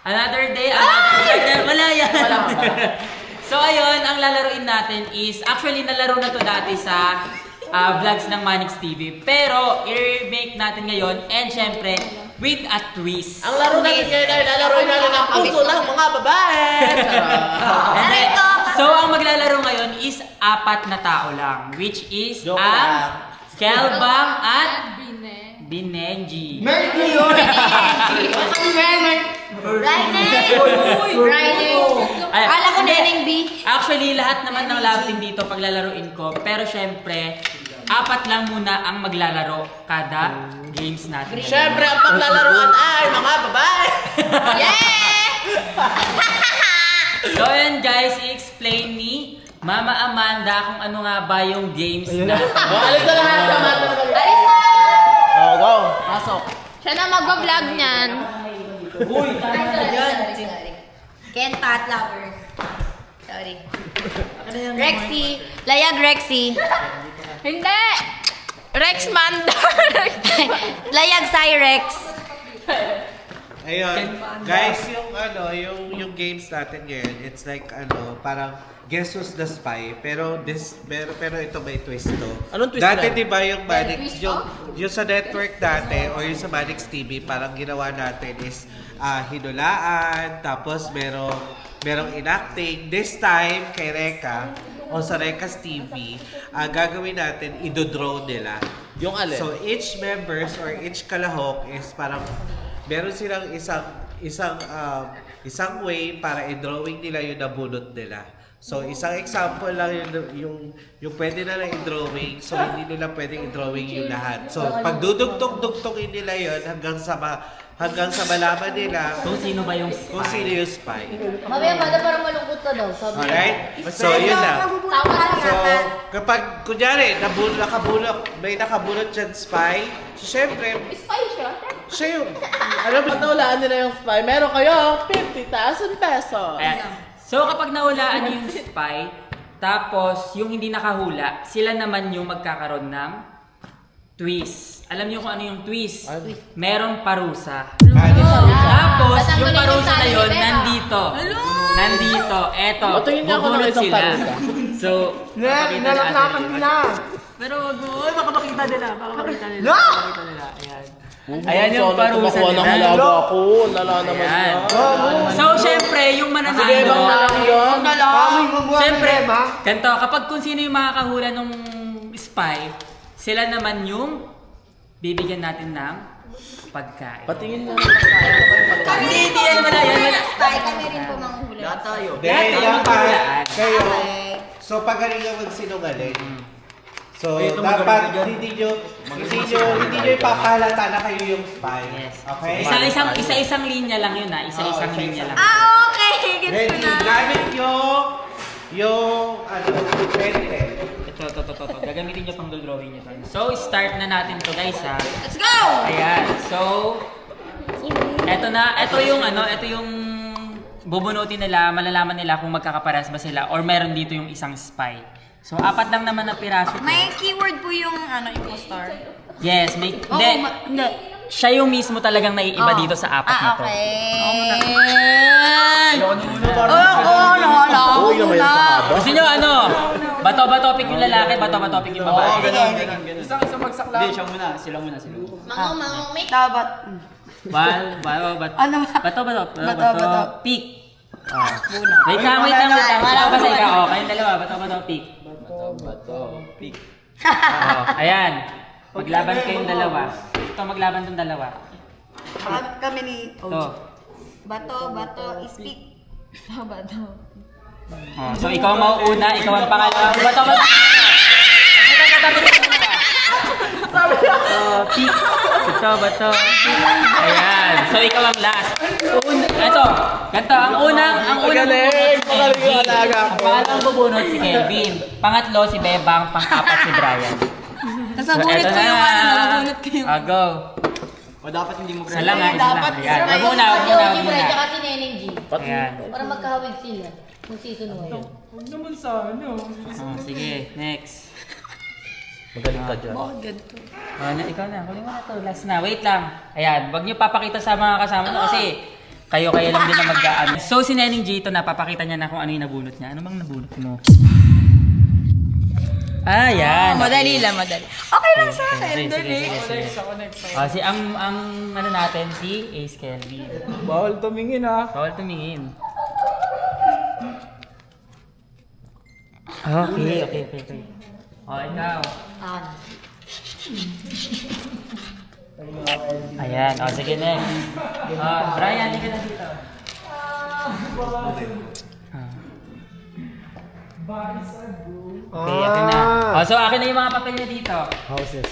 Another day, another partner. Wala yan. So ayun, ang lalaroin natin is, actually nalaro na to dati sa vlogs ng Manix TV. Pero, i-remake natin ngayon and syempre, with a twist. Ang laro natin ngayon ay lalaroin natin ang puso ng mga babae! And then, so ang maglalaro ngayon is 4 na tao lang. Which is ang Kelbang at Binenji. Merky yun! Kala ko Neneng B. Actually, lahat naman ng love team dito paglalaruin ko. Pero syempre, 4 lang muna ang maglalaro kada games natin. Siyempre, ang paglalaroan ay mga babae! Yeah! So yun guys, i-explain ni Mama Amanda kung ano nga ba yung games natin. Alis na lahat sa mata na Alis na! go! Pasok! Siya na mag-vlog niyan. Uy, tama na yan. Sorry. Kenta at lovers. Sorry. Rexy. Layag Rexy. Hindi! Rex Mandar. Layag Cyrex. Ayun, guys, yung games natin ngayon, it's like parang Guess Who's the Spy, pero ito may twist to. Anong twist Dati na? 'di ba yung Manix, yung sa network dati o yung sa Manix TV, parang ginawa natin is hinulaan, tapos merong enacting. This time kay Reka o sa Reka's TV, gagawin natin ido-draw nila. Yung alin? So each members or each kalahok is parang meron silang isang way para i-drawing nila yung nabunot nila. So isang example lang yung pwede na lang i-drawing, so hindi nila pwedeng i-drawing yung lahat. So pag dudugtong-dugtongin nila yun hanggang sa malaman nila Kung sino ba yung kung sino yung spy. Mamaya ba parang malungkot ka daw? Sabi. Alright? So yun lang. Tama ka So, kapag, kunyari, may nakabulot dyan spy, so syempre, Spy siya? siya yung, alam mo, Pag naulaan nila yung spy, meron kayo 50,000 pesos! Ayan. So kapag nahulaan niyo yung spy, tapos yung hindi nakahula, sila naman yung magkakaroon ng twist. Alam niyo kung ano yung twist? Merong parusa. Tapos yung parusa na yun, nandito. Eto. Patingin niya ako ng bubunot isang sila. parusa. So, papakita natin. Pero wag mo, baka makita nila. Ayan. Ayan yung parusa Kumakuha ng nila. halaga ako. Lala naman Ayan. yan. So, syempre, yung Sige, bang mananalo, lang yun? syempre, ganito, kapag kung sino yung makakahula ng spy, sila naman yung bibigyan natin ng pagkain. Patingin na. Hindi yan wala yan. Spy kami rin po manghula. Lahat tayo. Lahat tayo dapat maghulaan. kayo, Okay. so pagaling magsinungaling. So, Ito dapat magkakaibigan. hindi nyo ipapahalata na kayo yung spy. Yes. Okay? Isa-isang linya lang yun isa-isang Oo, linya lang. Okay. Gets ko Ready, na. gamit yung pen. Ito. Gagamitin nyo pang drawing nyo to. So, start na natin to guys ha. Let's go! Ayan. So, ito yung bubunutin nila, malalaman nila kung magkakaparas ba sila or meron dito yung isang spy. So, 4 lang naman na piraso. May keyword po yung impostor. Yes, may hindi. Siya yung mismo talagang naiiba dito sa 4 na to. Okay. Uy, naman yung sahaba. Gusto nyo bato pick yung lalaki, bato pick yung babae. Ganun. Isang bagsak lang. Hindi, sila muna. Mango, may tabat. Bato, pick. Wait lang. Bato kasi ikaw. Kayong dalawa, bato, pick. Pick. Ayan. Maglaban kayong dalawa. Ito, maglaban tong dalawa. Kami ni Ito. Bato, speak. Bato. So, ikaw ang mauuna, ikaw ang pangalawa. Bato. Pick. Ito, bato. Ayan. So, ikaw ang last. Ito. Ganito. Ang unang Magaling bubunot si yung Kelvin. alaga Ang ko. pangalawang bubunot si Kelvin. Pangatlo si Bebang. Pang-apat si Brian. Nasabulit ko yung nabunot ko yung... Go. O dapat hindi mo Isa lang ha, isa lang. Dapat Ayan. isa Wag muna. Tsaka si Neneng G. Ayan. Para magkahawig sila. Kung sisunod. Huwag naman sana. Sige, next. Magaling ka dyan. Ikaw na, kunin mo na to. Last na. Wait lang. Ayan, wag niyo papakita sa mga kasama nyo kasi kayo lang din na mag-aan. So si Neneng G ito, napapakita niya na kung ano yung nabunot niya. Ano bang nabunot mo? Ah, yan. Madali lang, madali. Okay lang sa akin, dali. Si ang ano natin, si Ace Kelvin. Bawal tumingin ah. Bawal tumingin. Okay. O, ikaw. Ayan, o sige next. Brian, hindi ka na dito. Okay, akin na. So akin na yung mga papel niya dito. Houses.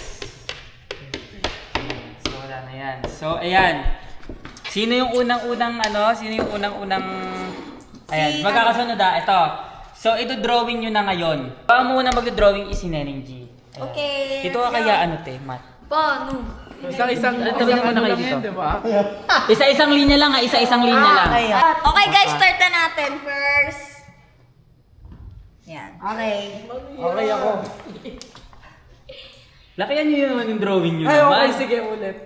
So wala na yan. So ayan. Sino yung unang-unang ayan, magkakasunod ito. So ito drawing nyo na ngayon. Paano muna magdo-drawing is si Neneng G. Ayan. Okay. Ito kaya Mat. Paano? Isang Ano kayo lang dito? yan, di ba? Isa-isang linya lang isa-isang linya lang. Okay guys, start na natin first. Yan. Okay. Okay ako. Lakihan nyo naman yung drawing nyo Ay, okay, naman. sige ulit.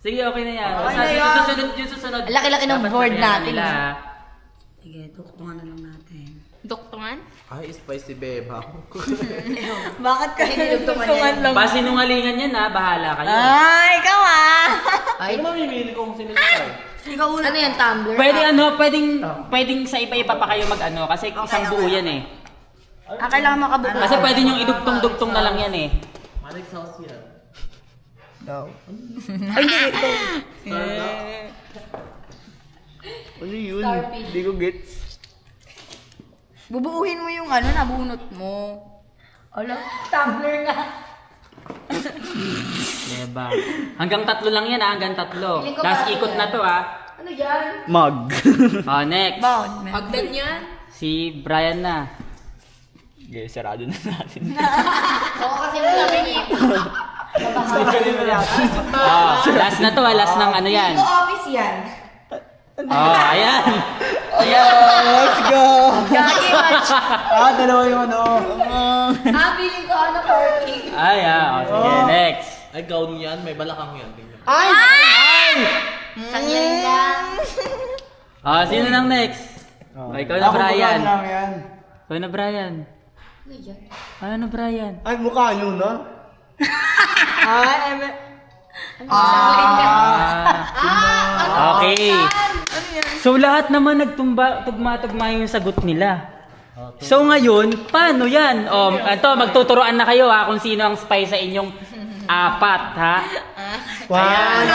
Sige, okay na yan. Okay na yan. Yung susunod. Laki-laki ng dapat board sabihan natin, nila. Sige, tuktungan na lang natin. Tuktungan? Ay, spicy beba. Bakit ka tinutungtungan lang? Pasinungalingan yan bahala kayo. Ay, ikaw Ay, Sino mamimili kung sino tayo? ikaw una. Ano yan, tumbler? Pwedeng sa iba-iba pa kayo mag-ano kasi isang buo yan eh. Kailangan makabuo. Kasi pwede yung idugtong-dugtong na lang yan eh. Malik sauce yan. Ay, hindi ito. Ano yun? Hindi ko gets. Bubuuhin mo yung nabunot mo. Ala, tumbler nga. Diba? Hanggang 3 lang yan hanggang 3. Feeling ko Last ba- ikot na to Ano yan? Mug. Next. Hagdan yan? Si Brian na. Okay, sarado na natin. Oo, kasi mo namin Last na to last ng ano yan. Ito office yan. Ayan. Let's go! Gagi match. Dalawa yung ano. Feeling ko parking. Sige, next. Ay, gown yan. May balakang yan. Sanglay lang. Sino nang next? Ikaw na Brian. yan. Ikaw na Brian. Ano yan? Ano na Brian? Ay, mukha nyo na. Sanglay ka. Okay. So lahat naman tugma yung sagot nila. So ngayon, paano yan? Magtuturoan na kayo kung sino ang spy sa inyong 4 Ayan.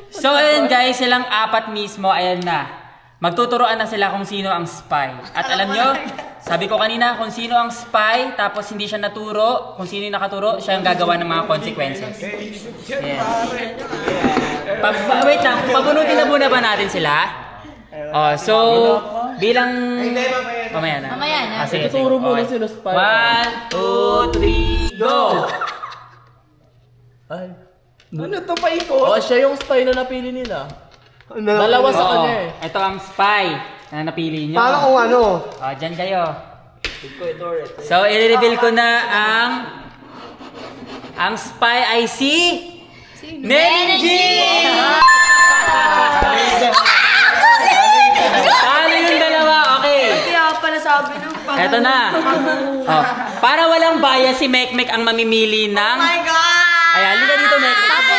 So ayun guys, silang 4 mismo, ayan na. Magtuturoan na sila kung sino ang spy. At alam nyo, sabi ko kanina, kung sino ang spy, tapos hindi siya naturo, kung sino yung nakaturo, siya ang gagawa ng mga consequences. Yes. Wait lang, pabunutin na muna ba natin sila? So, bilang... Mamaya na. Mamaya na. Sige, Tuturo muna okay. sila spy. 1, 2, 3, go! Ay. Ano to pa ito? Siya yung spy na napili nila. Dalawa sa Oo, kanya eh. ito ang spy na napili nyo. Paano kung ano? Dyan kayo. So, i-reveal ko na ang spy ay si... Neneng G! Paano yung dalawa? Okay. Kaya pala sabi ng Eto na. Para walang bias, si Mekmek ang mamimili ng... Oh my God! Ayan, liga dito Mekmek.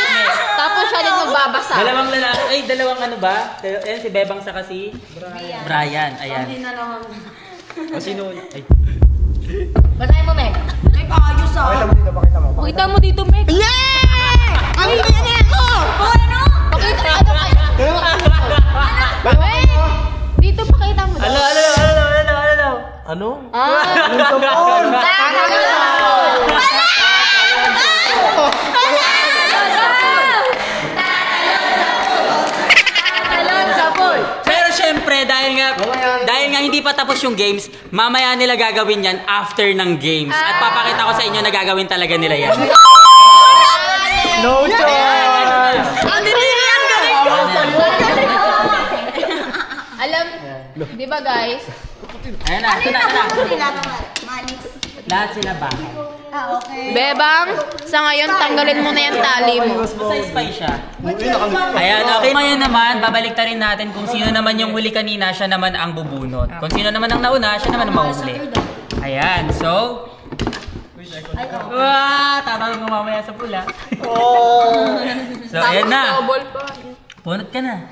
Tapos siya din magbabasa. Dalawang lalaki. Ay, dalawang ano ba? Ayan, si Bebang saka si... Brian. Ayan. Hindi na lang. Sino? Ay. Basahin mo, Meg. Meg, ayos Pakita mo dito, Meg. Yeah! Ano yan? Ano? Pakita Meg! Dito pakita mo. Ano? Ano? Pero syempre, dahil nga hindi pa tapos yung games, mamaya nila gagawin yan after ng games. At papakita ko sa inyo na gagawin talaga nila yan. No choice! Ang dinili ang galing ko. Alam, di ba guys? Ayan na, ito na. Nila Manix. Lahat sila bahay. Okay. Bebang, sa ngayon, tanggalin mo na yung tali mo. Basta spy siya. Ayan, okay. Ngayon naman, babaliktarin natin kung sino naman yung huli kanina, siya naman ang bubunot. Kung sino naman ang nauna, siya naman ang mahuli. Ayan, so... Tama mo mamaya sa pula. So, ayan na. Punot ka na.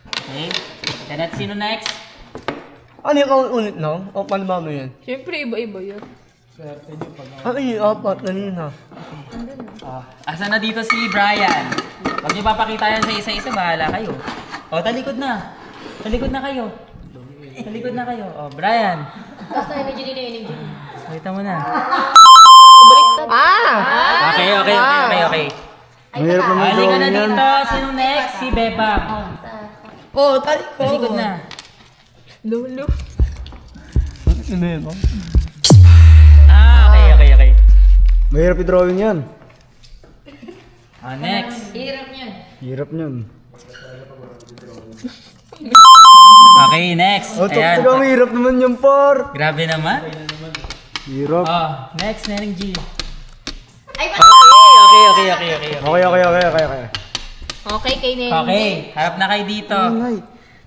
Okay. Then at sino next? Ano yung ulit no? O paano ba mo yan? Siyempre, iba-iba yun. Ano yung apat kanina? Asa na dito si Brian? Pag niyo papakita yan sa isa-isa, bahala kayo. O, talikod na. Talikod na kayo. Talikod na kayo. O, Brian. Tapos na energy. Pakita mo na. Baliktad. Okay. Mahirap naman Halika na dito. Sino next? Si Bebang. Talikod na. Lulu. Ano yun? Okay. Mahirap i-drawing yan. Next. Hirap niyan. Okay, next. Oh, Ayan. talaga mahirap naman yung par. Grabe naman. Hirap. Next, Neneng G. Okay. Okay. Okay, kay Neneng. Okay, harap na kayo dito.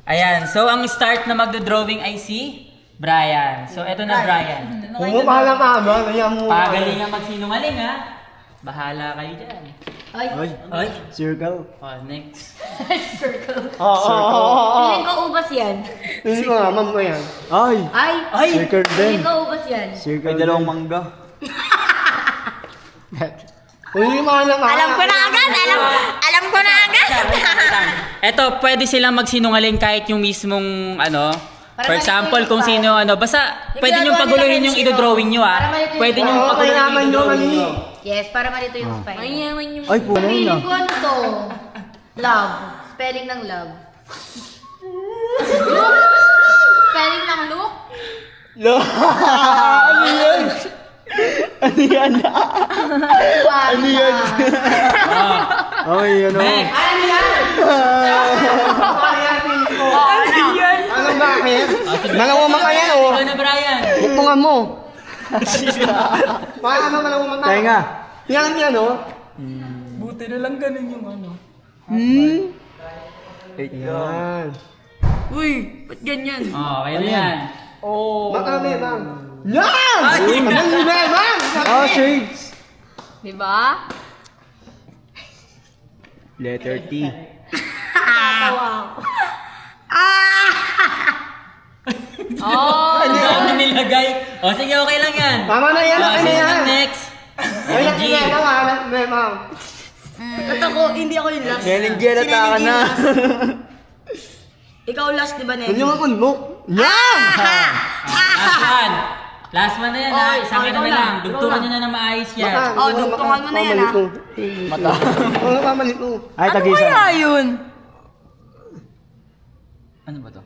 Ayan, so ang start na magdo-drawing ay si Brian. So eto na Brian. Kung mo pahala ka ba? Kaya mo. Pagaling ang magsinungaling ha. Bahala kayo dyan. Ay. Circle. Next. Piling ko ubas yan. Hindi ko nga, ma'am ko yan. Ay! Circle din. Piling ko ubas yan. Circle. May dalawang mangga. Hindi pahala ka. Alam ko na agad. Eto, pwede silang magsinungaling kahit yung mismong for example, kung sino basta pwede nyo paguluhin yung idodrawing nyo Pwede nyo paguluhin yung idodrawing nyo. Yes, para malito yung spine. Ay, puno na. Piling ko ano to? Love. Spelling ng love. Spelling ng look? Ano yan? Ano yan? Ano yan? Okay, ano? Next. Ano bakit? Malawama ka yan, oh. Ikaw na, Brian. Bukungan mo. Paano malawama tayo? Kaya nga. Yan, oh. Buti na lang ganun yung Yan. Uy, ba't ganyan? Okay na yan. Makami, ma'am. Yan! Ano ba, ma'am? Oh, shades. Diba? Letter T. Ang dami nilagay. Sige, okay lang yan. Tama na yan, okay na Sino yan. ang next? Ay, Neneng G. ma'am. Hindi ako yung last. Neneng G, nata ka na. Ikaw last, di ba, Huwag Neneng? niyo mapunmok. Yan! Last one. Last one na yan ha. Isang ano na lang. Dugtungan nyo na ng maayos yan. Dugtungan mo na yan, ha? Mata. Ano pamalit mo? Ay, Ano kaya yun? Ano ba to?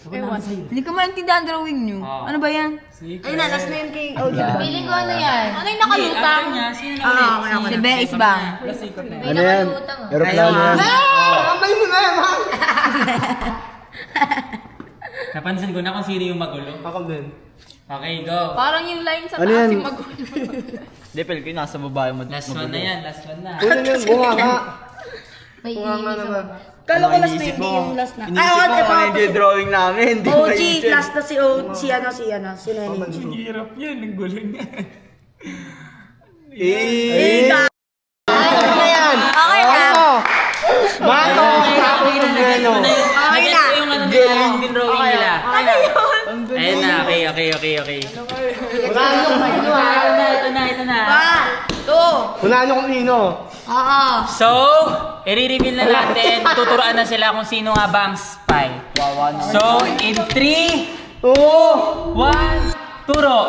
Hindi ko maintindihan ang drawing nyo. Ano ba yan? Ayun na, last na yun kay OG. Piling ko ano yan? Ano yung After nakalutang? niya, sino na ulit? Si Bea Isbang. May nakalutang. Aeroplano yan. Kamay mo na yan, ma'am. Napansin ko na kung sino yung magulo. Ako din. Okay, go. Parang yung line sa Ano taas yan? yung magulo. Hindi, pero kayo nasa babae mo. Last one na yan. Last one na. Kunin yun, bunga ka. May Bunga nga iinis naman. Kala ko last na hindi yung last na. Inisip mo kung ano yung drawing namin. Hindi mo OG, maisip. last na si Neneng G. Hirap yun. Ang gulo niya. Ano na yan? Okay na. Mato, tapos yung gano. Okay na. Yung ano nila, yung drawing nila. Ano yun? Ayun na. Okay. Unahan nyo Ito na. 1, 2. Unahan nyo kung sino. Oo. So, i-reveal na natin, tuturuan na sila kung sino nga ba ang spy. So, in 3, 2, 1, turo!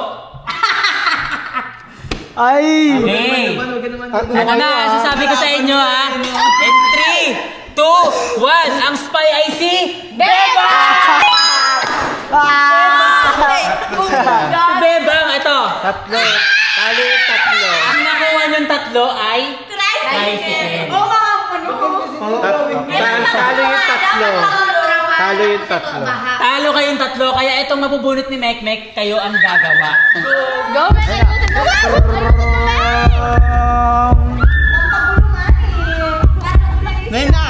Ay! Okay. Ano Ito na, sasabi ko sa inyo ha. In 3, 2, 1, ang spy ay si Beba! Bebang, ito. Tatlo. Tali, tatlo. Ang nakuha niyong tatlo ay tricycle. Oo, mga ano. Tali, tatlo. Talo yung tatlo. Talo kayong tatlo, kaya itong mabubunot ni Mekmek, kayo ang gagawa. Go, Mek! Ngayon na!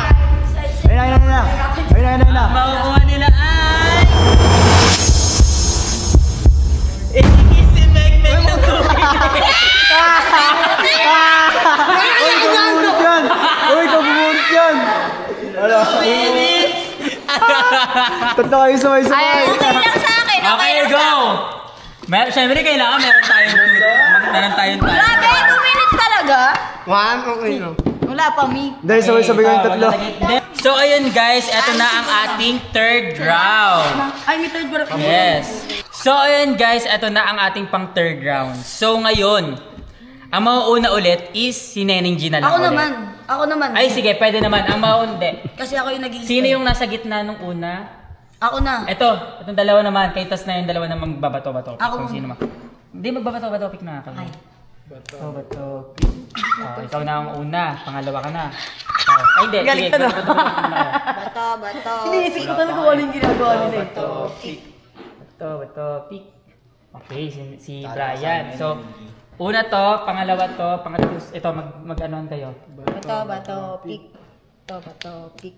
Ayun na! Makukuha nila ay... Itigis si Mekmek ng tubig. Uy, kabubunot yan! Ano? Tatlo kayo sabay-sabay. Okay lang sa akin. Okay, go! Siyempre, kailangan meron tayong time. Grabe, 2 minutes talaga. One, okay no. Wala pa, Mi. Dahil sabay-sabay kayong tatlo. So, ayun guys, eto na ang ating third round. Ay, may third bar. Yes. So, ayun guys, eto na ang ating pang third round. So, ngayon, ang mauuna ulit is si Neneng G na lang ulit. Ako naman. Ay, sige, pwede naman. Ang mauuna, Kasi ako yung nag-iisip. sino yung nasa gitna nung una? Ako na. Itong dalawa naman. Kay Tas na yung dalawa naman magbabato-bato. Ako Kung sino man. Hindi, magbabato-bato pick na kami. Bato-bato pick. Ikaw na ang una. Pangalawa ka na. Ay, hindi. Sige, bato-bato na kayo. Bato. Iniisip ko talaga kung ano yung ginagawa nila eh. Bato pick. Okay, si Brian. So, una to, pangalawa to, pangatlo, ito, mag-anoan kayo. Bato. Pick. Bato. Pick.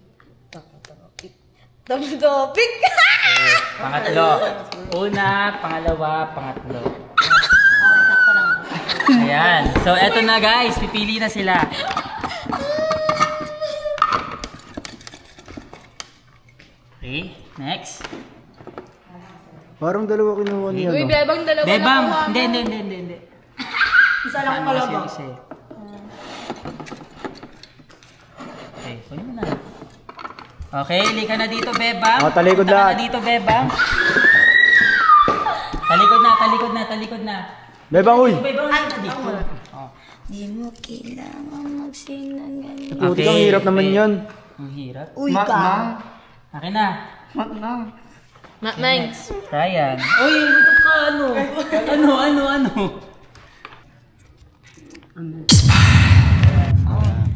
Bato. Pick. Pangatlo. Una, pangalawa, pangatlo. Okay, sakto lang. Ayan. So, eto na guys. Pipili na sila. Okay, next. Parang dalawa kinuha niya. Uy, no? bebang dalawa Bebang. na kuha mo. Hindi. Isa lang pala ba? Okay, kunin mo na. Okay, lika na dito, Bebang. Oh, talikod Punta ka lahat. na dito, Bebang. Talikod na. Bebang, uy! Bebang, lika dito. Oh. Di mo kailangan magsinangan. Puti kang hirap naman yan. Ang hirap. Uy, ka. Akin na. Thanks. Ryan. Uy, ito ka, ano?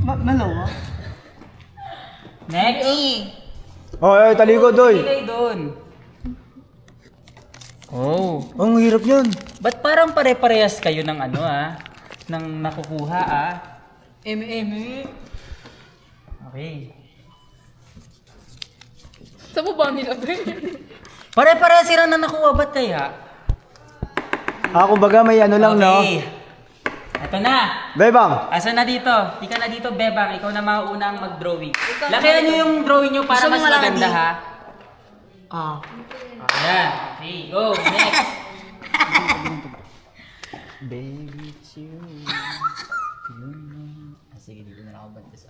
Malawa? Next. Oh, ay, talikod, uy! Ilay doon. Oh. Ang hirap yan. Ba't parang pare-parehas kayo ng ano ng nakukuha Eme. Okay. Saan mo ba nila, Bre? Pare-parehas sila na nakuha, ba't kaya? Ako baga may ano lang, no? Okay. Ito na. Bebang! Asa na dito? Di ka na dito, Bebang. Ikaw na mauna ang mag-drawing. Lakihan nyo yung drawing nyo para Gusto mo mas malaki maganda, di? ha? Ayan. Okay, go. Next. Baby, it's you. Sige, dito na ako bantas.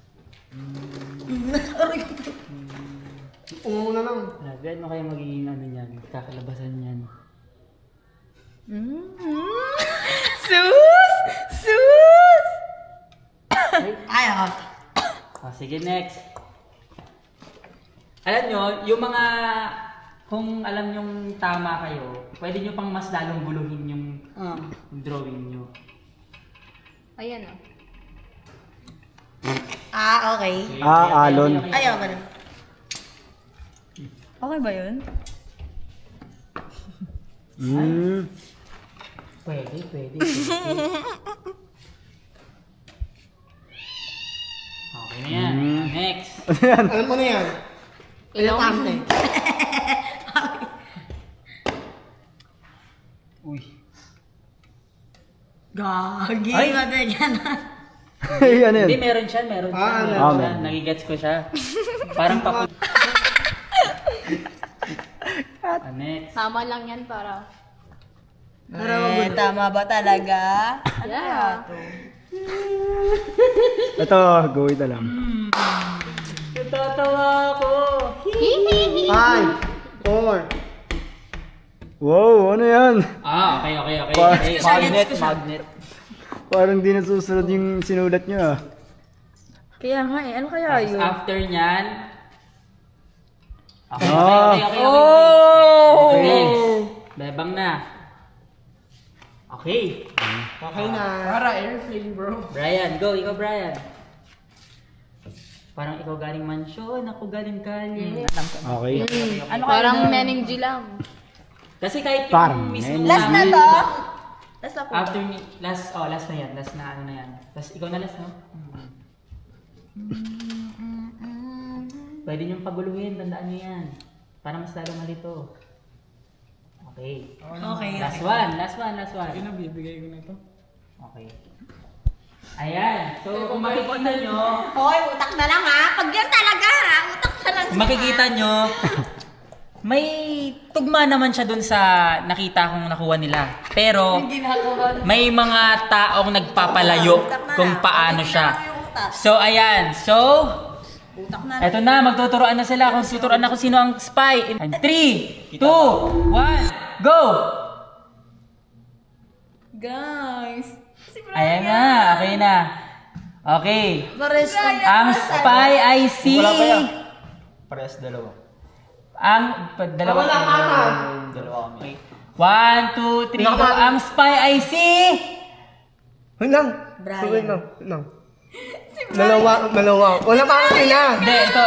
Una lang. Gano'n kayo magiging ano niyan? Kakalabasan niyan. Sus! Ay, ako. Sige, next. Alam nyo, yung mga... Kung alam nyong tama kayo, pwede nyo pang mas lalong guluhin yung drawing nyo. Ayan, Ah, okay. Alon. Ayaw ka na. Okay ba yun? Pwede. Okay na yan. Next. Alam mo na yan. Elegante. Uy. Gagi. Ay! Ay, ano Hindi, yan? meron siya. Meron meron. siya. Nagigets ko siya. Parang papu... Next. Tama lang yan para... Tama ba talaga? Yeah. Ito, go ito lang. Natatawa ako. 5, 4. Wow, ano yan? Okay. Magnet. Parang di nasusunod yung sinulat niya. Kaya nga eh, ano kaya yun? After nyan... Okay. Oh! Next. Bebang na. Okay. Okay na. Para airplane, bro. Brian, go. Ikaw, Brian. Parang ikaw galing mansyon, ako galing kalye. Okay. Ano parang Neneng G lang. Kasi kahit Parang yung mismo Last na to? Last na po. after me, last na yan, last na ano na yan. Last, ikaw na last, no? Pwede niyong paguluhin, tandaan niyo yan. Para mas lalo malito. Okay. Okay. Last one. Yun ang bibigay ko na ito. Okay. Ayan. So, kung makikita nyo, Hoy, utak na lang ha. Pag yan talaga ha, utak na lang. kung makikita nyo, may tugma naman siya dun sa nakita kong nakuha nila. Pero, may mga taong nagpapalayo kung paano siya. So, ayan. So, eto na, magtuturoan na sila kung tuturuan na kung sino ang spy. And 3, 2, 1, go! Guys. Ayan na, okay na. Okay. Pares Ang spy ay si... Wala pa yan. Parehas dalawa. Ang... Dalawa. Dalawa kami. 1, 2, 3, go. Ang spy ay si... Wait lang. Brian. Wait lang. Dalawa. Wala pa ang ina. Hindi, ito,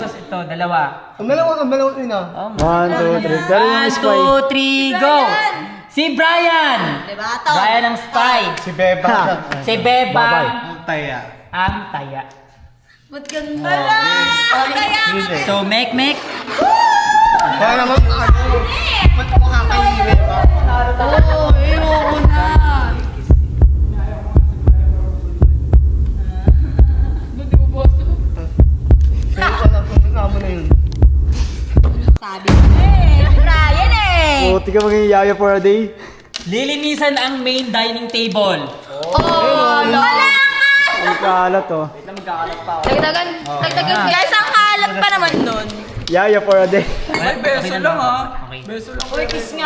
tapos ito, dalawa. Ang dalawa ina. Oh, 1, 2, 3. Pero yung 1, 2, 3, spy. go! Si Brian! Diba to? Brian ang spy. Si Beba. Si Beba Ang taya. ang taya. Ba't ganun? So, Mek. Para naman mukha kayo ni Beba. Oo, ayoko na. Hindi mo boss. Sa'yo ko lang kung mo na yun. Sabi ko si Brian eh. Buti ka maging yaya for a day. Lilinisan ang main dining table. Wala! Ang kalat oh. Dagdagan. Guys, ang kalat pa naman nun. Yaya for a day. Ay, beso lang ha. Okay. Beso lang. Uy, kiss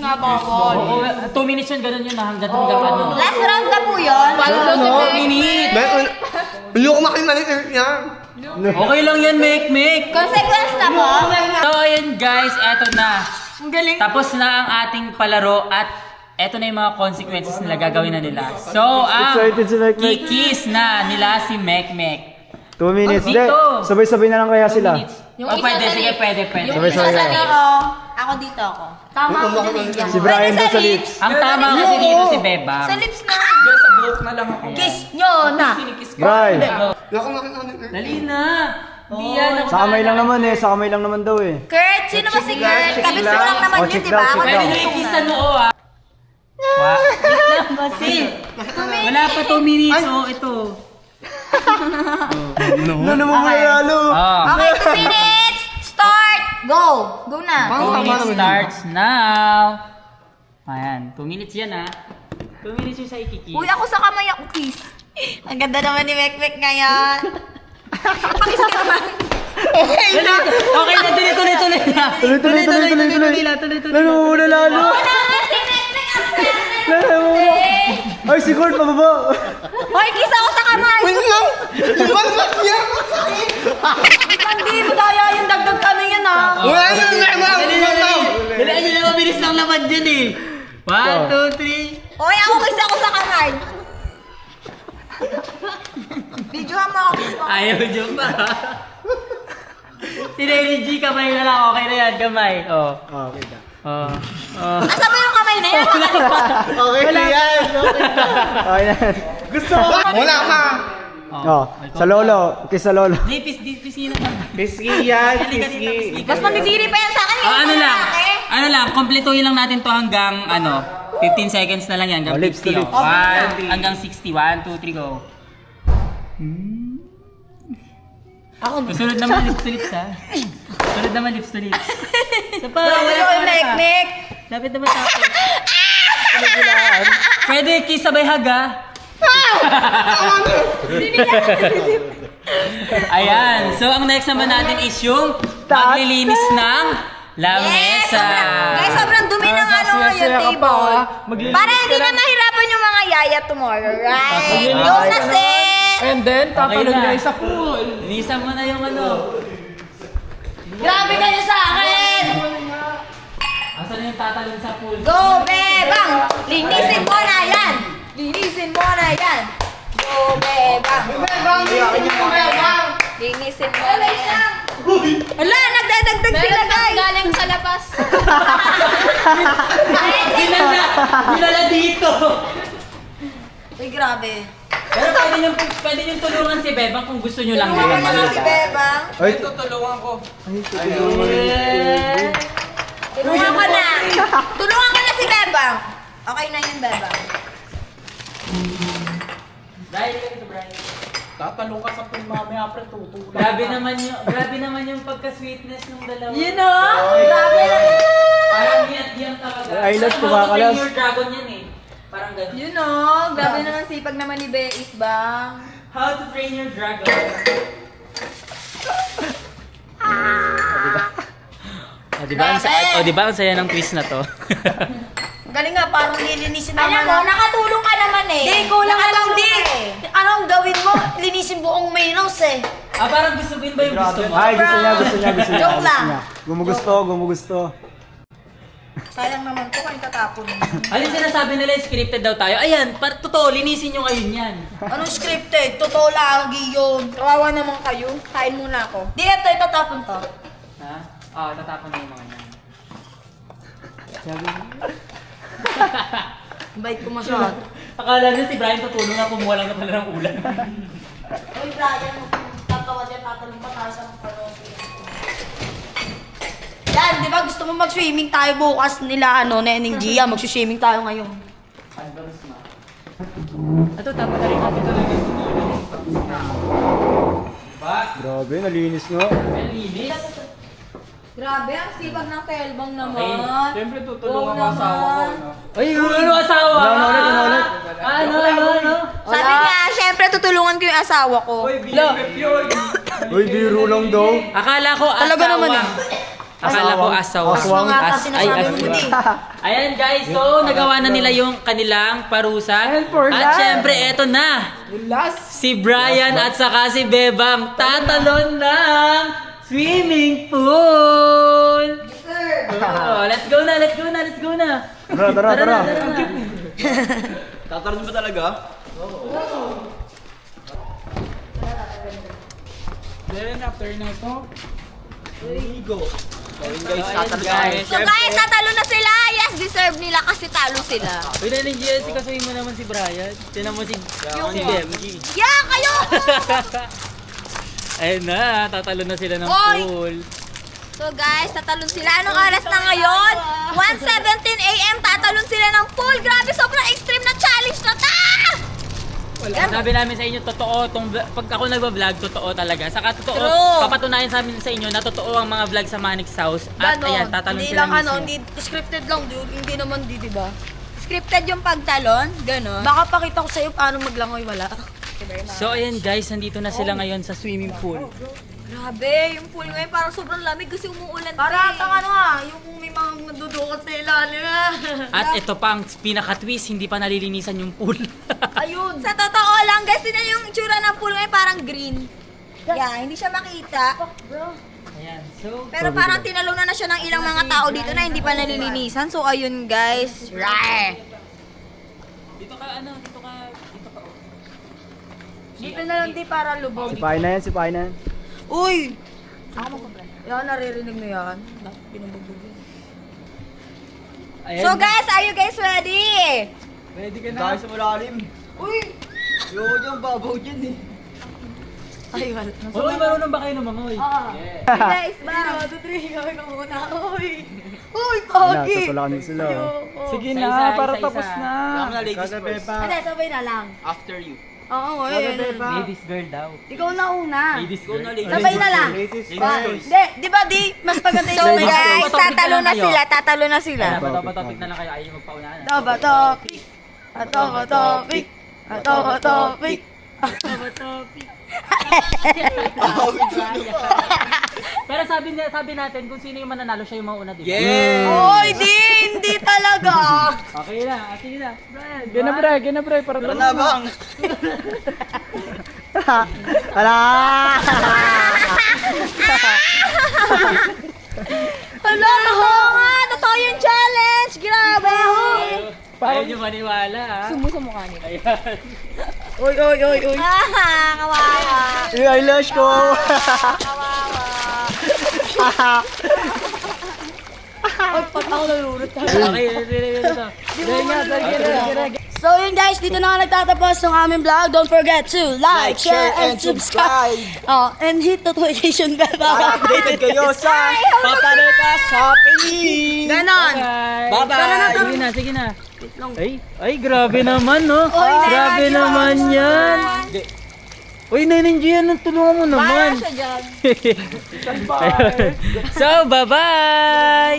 nga bawal. Oo, 2 minutes yun, ganun yun, hanggang ano. Last round na po yun. Paano daw si Mek? Minute. Ayoko makimalit yan. Okay lang yan, Mek. Consequence na po. So, ayun guys, eto na. Ang galing. Tapos na ang ating palaro at eto na yung mga consequences nila, gagawin na nila. So, ang Excited si Mek. kikis na nila si Mek. 2 minutes. Dito. Hindi. Sabay-sabay na lang kaya 2 sila. minutes. Yung Oh, isa pwede, sa sige, lips. pwede. Yung Sabay-sabay Isa sa kayo. dito. Ako dito ako. Tama ako dyan. Si Brian doon sa lips. Ang tama kasi dito si Beba. Sa lips na. Guys, sa buhok na lang ako. Kiss nyo na. Kinikiss ko. Brian. Ayoko makimalit. Dali na. Hindi yan. Sa kamay lang naman eh. Sa kamay lang naman daw eh. Kurt, sino ba si Kurt? Kabit ko lang naman Oh, yun, check di daw, ba? check Pwede nyo ikis sa noo ah. Wait lang kasi. Wala pa 2 minutes. Oh, ito. Ano naman mo lalo? Ah. Okay, 2 minutes. Start. Go. Go na. 2 minutes starts now. Ayan, 2 minutes yan ah. 2 minutes yung sa ikikis. Uy, ako sa kamay ako kiss. Ang ganda naman ni Mek ngayon. Pakis ka naman. Okay na. Okay na, tuloy na. Tuloy. Lalo mo muna lalo. Wala nga si Mek ang swerte. Lalo mo muna. Ay, si Gord pababa. Hoy, kiss ako sa kamay. Wait lang. Ibang niya. Hindi mo daya yung dagdag kami yan ah. Wala na lang. Dali nyo na mabilis lang naman dyan eh. 1, 2, 3. Hoy, ako kiss ako sa kamay. Videohan mo ako kiss mo. Ayaw dyan pa. Si Lenny G, kamay na lang. Okay na yan, kamay. Oh. Okay na. Oh. Asa mo yung kamay na yan? Okay na yan. Okay na. Gusto mo. Wala ka. Oh, sa lolo. Kiss sa lolo. Di, pisngi na lang. Pisngi yan, pisngi. Mas mamigiri pa yan sa akin. Ano lang, kompletuhin lang natin to hanggang 15 seconds na lang yan, hanggang Oh, lips to 50. lips. 1, hanggang 60. 1, 2, 3, go. Ako Sunod naman lips to lips ha. Sunod naman lips to lips. Sa pa, Mek. Lapit naman tapos. Pwede kiss sabay haga. Ayan. So, ang next naman natin is yung maglilinis ng lamesa. Guys, sobrang dumi ng ano ngayon table. Para hindi na mahirapan yung mga yaya tomorrow, right? Go na, Seth! And then, tapalog na. na sa pool. Linisan mo na yung ano. Grabe kayo sa akin! Asan yung tatalon sa pool? Go, Bebang! Linisin mo na yan! Linisin mo na yan! Go, Bebang! Linisin mo na yan. Wala, nagdadagdag sila guys. Galing sa labas. Dinala dito. Ay, grabe. Pero pwede niyong tulungan si Bebang kung gusto niyo lang. Tulungan mo na si Bebang. Ay, Tutulungan ko. Tulungan ko na. Tulungan ko na si Bebang. Okay na yun, Bebang. Dahil ito, Brian. Tatalong ka sa pool mamaya, pre, tutulong. Grabe naman yung pagka-sweetness ng dalawa. You know? Grabe na. Parang yan talaga. Ay, Las, Parang kumakalas. Your Dragon yan eh. Parang ganun. You know? Grabe naman sipag naman ni Beis, Bang. How to Train Your Dragon. Di ba ang saya ng quiz na to? Galing nga, parang lilinisin Alam mo, nakatulong ka naman eh. Di, kulang ka lang di. Nakatulong ka eh. Anong gawin mo? Linisin buong Maynos eh. Parang gusto mo ba yung gusto mo? Ay, gusto niya. Joke Gusto lang. niya. Gumugusto. Sayang naman to, kayo tatapon. Alin sinasabi nila scripted daw tayo? Ayan, totoo, linisin nyo ngayon yan. Anong scripted? Totoo lang, yun. Kawawa naman kayo. Kain muna ako. Di, ito, itatapon to. Ha? Tatapon na yung mga yan. Bait ko masyado. Akala niya si Brian tutulong na kumuha lang na pala ng ulan. Uy, Brian, tatawa dyan, tatalong pa tayo sa mga Yan, di ba gusto mo mag-swimming tayo bukas nila, Neneng Gia, mag-swimming tayo ngayon. Ito, tapos na rin natin talaga. Diba? Grabe, nalinis nga. Linis. Grabe, ang sipag ng Kelbang naman. Okay. Siyempre, tutulungan ko asawa ko. No? Ay, ano asawa? Ulit. Ano? Sabi niya, syempre tutulungan ko yung asawa ko. BFF yun. Uy, biro lang daw. Akala ko asawa. Talaga naman eh. Akala ko asawa. Aswang. Nga ata sinasabi mo din. Ayan guys, so nagawa na nila yung kanilang parusa. At syempre, eto na. Si Brian at saka si Bebang tatalon ng swimming pool. Oh, let's go na. Tara. Tatalon ba talaga? Then, after na ito, Guys, tatalon guys. So guys, tatalo na sila. Yes, deserve nila kasi talo sila. Uy, naling Jesse, kasuhin mo naman si Brian. Tinan mo si Benji. Yeah, kayo! Ayun na, tatalo na sila ng Oy! pool. So guys, tatalon sila. Anong oras na ngayon? 1:17 AM, tatalon sila ng pool. Grabe, sobrang extreme na challenge na ta! Sabi namin sa inyo, totoo, pag ako nagbablog, totoo talaga. Saka totoo, True. papatunayan sa amin sa inyo na totoo ang mga vlog sa Manix House. At ayan, tatalon Hindi sila lang mismo. hindi scripted lang, dude. Hindi naman di ba? Scripted yung pagtalon, gano'n. Baka pakita ko sa iyo paano maglangoy, wala. So ayan guys, nandito na sila ngayon sa swimming pool. Grabe, yung pool ngayon parang sobrang lamig kasi umuulan. Para atang yung may mga nadudukot sa ilalim. At ito pa ang pinaka-twist, hindi pa nalilinisan yung pool. Ayun. Sa totoo lang, guys, tingnan yung tsura ng pool ngayon parang green. Yeah, hindi siya makita. Ayan, so... Pero parang tinalunan na siya ng ilang mga tao dito na hindi pa nalilinisan. So ayun guys. Rar! Dito ka. Dito na lang di para lubog. Sipahin na yan. Uy! Yan, naririnig mo yan. Dapat pinubugbog yan. Ayan. So guys, are you guys ready? ready ka na? Guys, sa malalim. Uy! Yo, yung babaw dyan eh. Ay, wala. Uy, marunong ba kayo lumangoy? Guys, ba? 1, 2, 3, kami ka muna. Uy! Uy, Wala, Togi! tutulakan sila. Sige Isa, na, isa, para isa, tapos isa. na. Ako na ladies first. Hindi, sabay na lang. After you. Oo, Ladies girl daw. Ikaw na una. Ladies girl. Sabay na lang. Ladies Ba- first. Hindi, di ba di? Mas maganda So yung guys, Topic tatalo na na kayo. sila, tatalo na sila. Topic na lang kayo, ayaw magpaunahan. Ito ba topic? Ito ba topic? Ito ba topic? Ito ba topic? Pero sabi natin, kung sino yung mananalo, siya yung mauna, di ba? Yeah! Oy, hindi talaga. Okay na, sige na. Brian, Gina pre, para Tara na bang? Ala! Hala, oo nga, totoo yung challenge. Grabe. ayaw nyo maniwala, ha? Sumo sa mukha nila. Ayan. Oy. Kawawa. Yung eyelash ko. Ay, pat ako nalulot. Okay, ito. So yun guys, dito na nga nagtatapos ng aming vlog. Don't forget to like, share, and subscribe. Oh, and hit notification bell. Updated kayo sa Paparekas Happening! Ganon. Bye-bye! Sige na. Ay, grabe naman, no? Grabe naman yan. Uy, Neneng Gian, tulungan mo naman. Siya dyan. So, bye-bye!